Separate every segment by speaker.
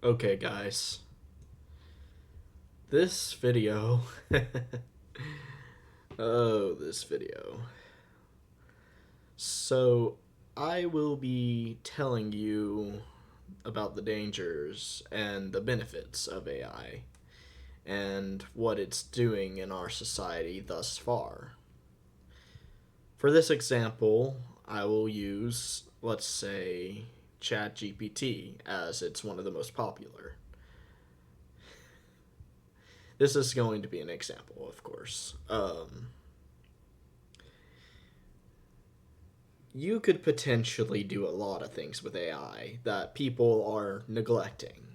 Speaker 1: Okay, guys. This video. this video. So, I will be telling you about the dangers and the benefits of AI and what it's doing in our society thus far. For this example, I will use, let's say, ChatGPT, as it's one of the most popular. This is going to be an example, of course. You could potentially do a lot of things with AI that people are neglecting.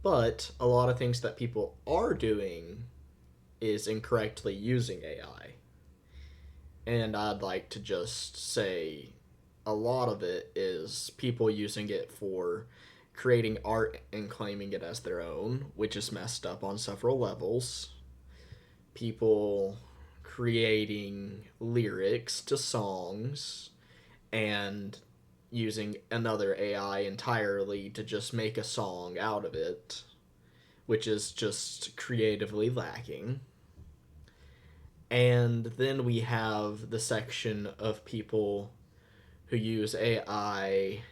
Speaker 1: But a lot of things that people are doing is incorrectly using AI. And I'd like to just say a lot of it is people using it for creating art and claiming it as their own, which is messed up on several levels. People creating lyrics to songs and using another AI entirely to just make a song out of it, which is just creatively lacking. And then we have the section of people who use AI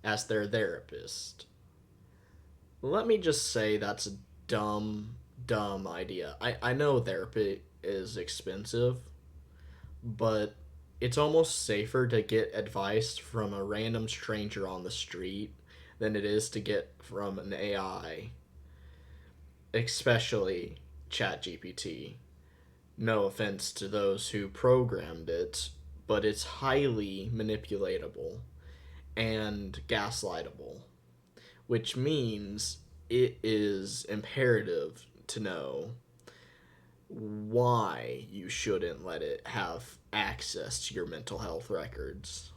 Speaker 1: as their therapist. Let me just say that's a dumb idea. I know therapy is expensive, but it's almost safer to get advice from a random stranger on the street than it is to get from an AI, especially ChatGPT. No offense to those who programmed it, but it's highly manipulatable and gaslightable, which means it is imperative to know why you shouldn't let it have access to your mental health records.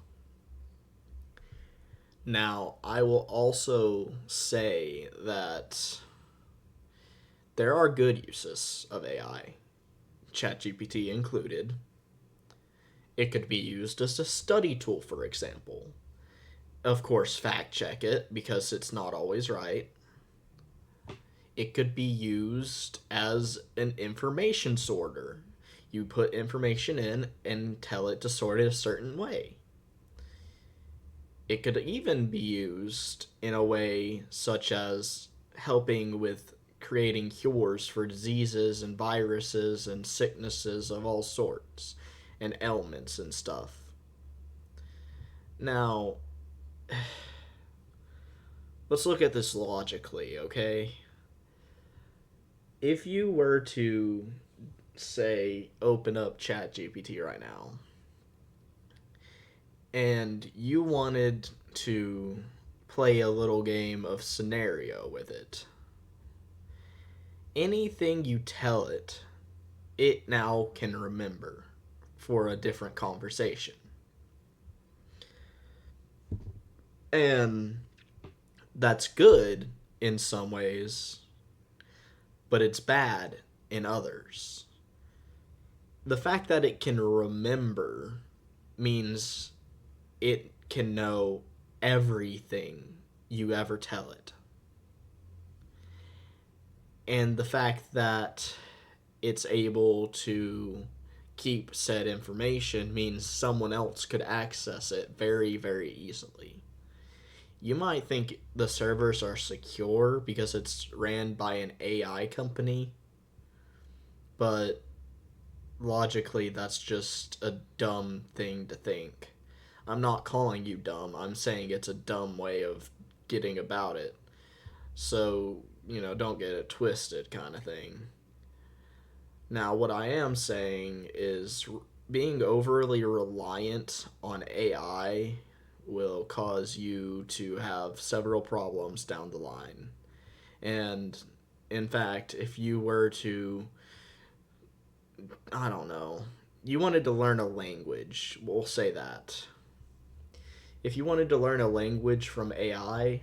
Speaker 1: Now, I will also say that there are good uses of AI, ChatGPT included. It could be used as a study tool, for example. Of course, fact check it because it's not always right. It could be used as an information sorter. You put information in and tell it to sort it a certain way. It could even be used in a way such as helping with creating cures for diseases and viruses and sicknesses of all sorts and ailments and stuff. Now, let's look at this logically, okay? If you were to, say, open up ChatGPT right now and you wanted to play a little game of scenario with it, anything you tell it, it now can remember for a different conversation. And that's good in some ways, but it's bad in others. The fact that it can remember means it can know everything you ever tell it. And the fact that it's able to keep said information means someone else could access it very easily. You might think the servers are secure because it's ran by an AI company, but logically, that's just a dumb thing to think. I'm not calling you dumb, I'm saying it's a dumb way of getting about it. So, don't get it twisted, kind of thing. Now, what I am saying is being overly reliant on AI will cause you to have several problems down the line. And in fact, if you were to, I don't know, you wanted to learn a language, we'll say that. If you wanted to learn a language from AI,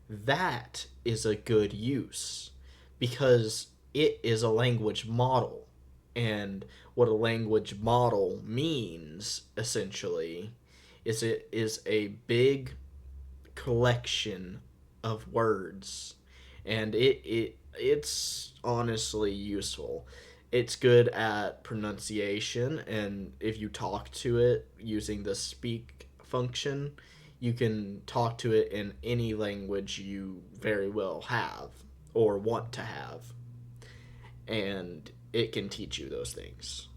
Speaker 1: that is a good use because it is a language model. And what a language model means, essentially, is it is a big collection of words, and it's honestly useful. It's good at pronunciation, and if you talk to it using the speak function, you can talk to it in any language you very well have or want to have, and it can teach you those things.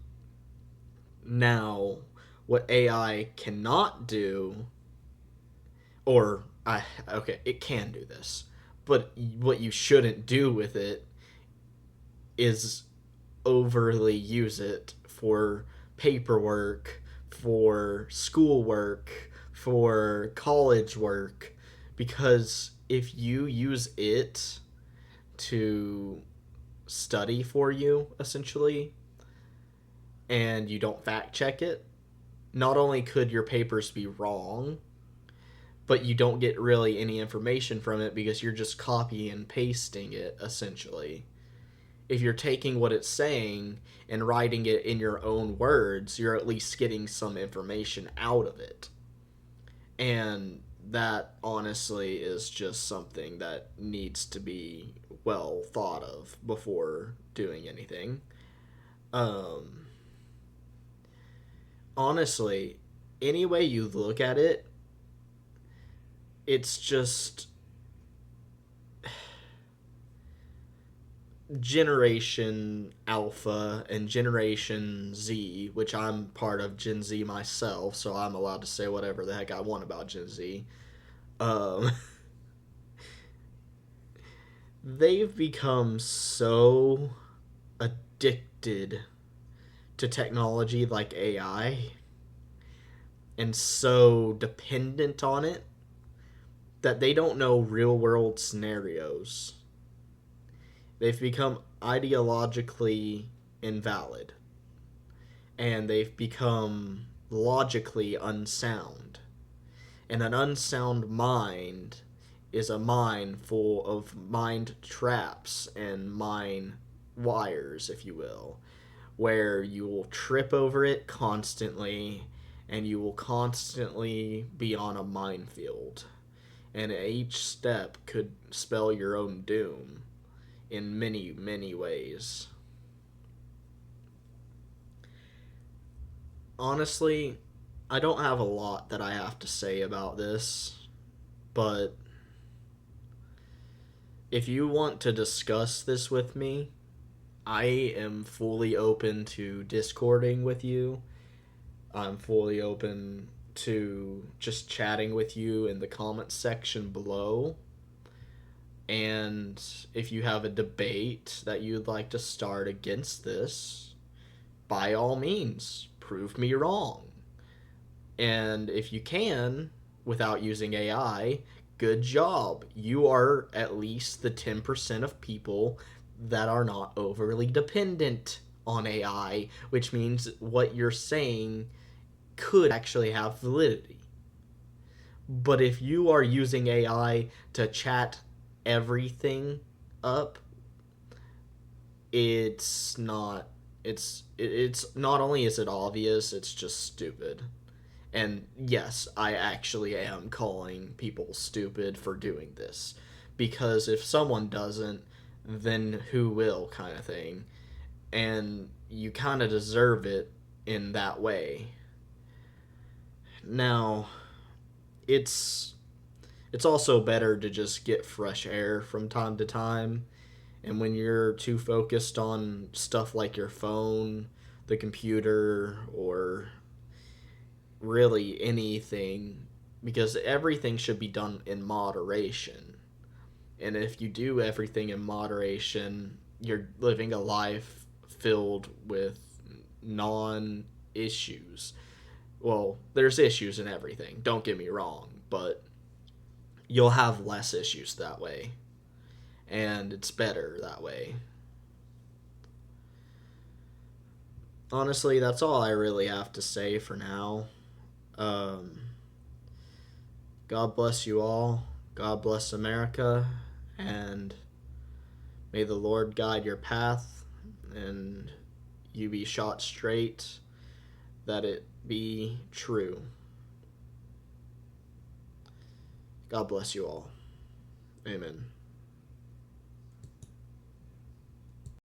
Speaker 1: Now, what AI cannot do, or I okay, it can do this, but what you shouldn't do with it is overly use it for paperwork, for schoolwork, for college work, because if you use it to study for you, essentially, and you don't fact check it, not only could your papers be wrong, but you don't get really any information from it because you're just copying and pasting it, essentially. If you're taking what it's saying and writing it in your own words, you're at least getting some information out of it. And that honestly is just something that needs to be well thought of before doing anything. Um, Honestly, any way you look at it, it's just Generation Alpha and Generation Z, which I'm part of Gen Z myself, so I'm allowed to say whatever the heck I want about Gen Z. Um, they've become so addicted to technology like AI and so dependent on it that they don't know real world scenarios. They've become ideologically invalid, and they've become logically unsound. And an unsound mind is a mind full of mind traps and mind wires, if you will, where you will trip over it constantly and you will constantly be on a minefield. And each step could spell your own doom in many, many ways. Honestly, I don't have a lot that I have to say about this, but if you want to discuss this with me, I am fully open to discording with you. I'm fully open to just chatting with you in the comments section below. And if you have a debate that you'd like to start against this, by all means, prove me wrong. And if you can, without using AI, good job. You are at least the 10% of people that are not overly dependent on AI, which means what you're saying could actually have validity. But if you are using AI to chat everything up, it's not it's not only is it obvious, it's just stupid. And yes, I actually am calling people stupid for doing this. Because if someone doesn't, then who will, kind of thing. And you kind of deserve it in that way. Now, it's it's also better to just get fresh air from time to time. And when you're too focused on stuff like your phone, the computer, or really anything, because everything should be done in moderation. And if you do everything in moderation, you're living a life filled with non issues. Well, there's issues in everything, don't get me wrong, but you'll have less issues that way. And it's better that way. Honestly, that's all I really have to say for now. Um, God bless you all. God bless America. And may the Lord guide your path and you be shot straight, that it be true. God bless you all. Amen.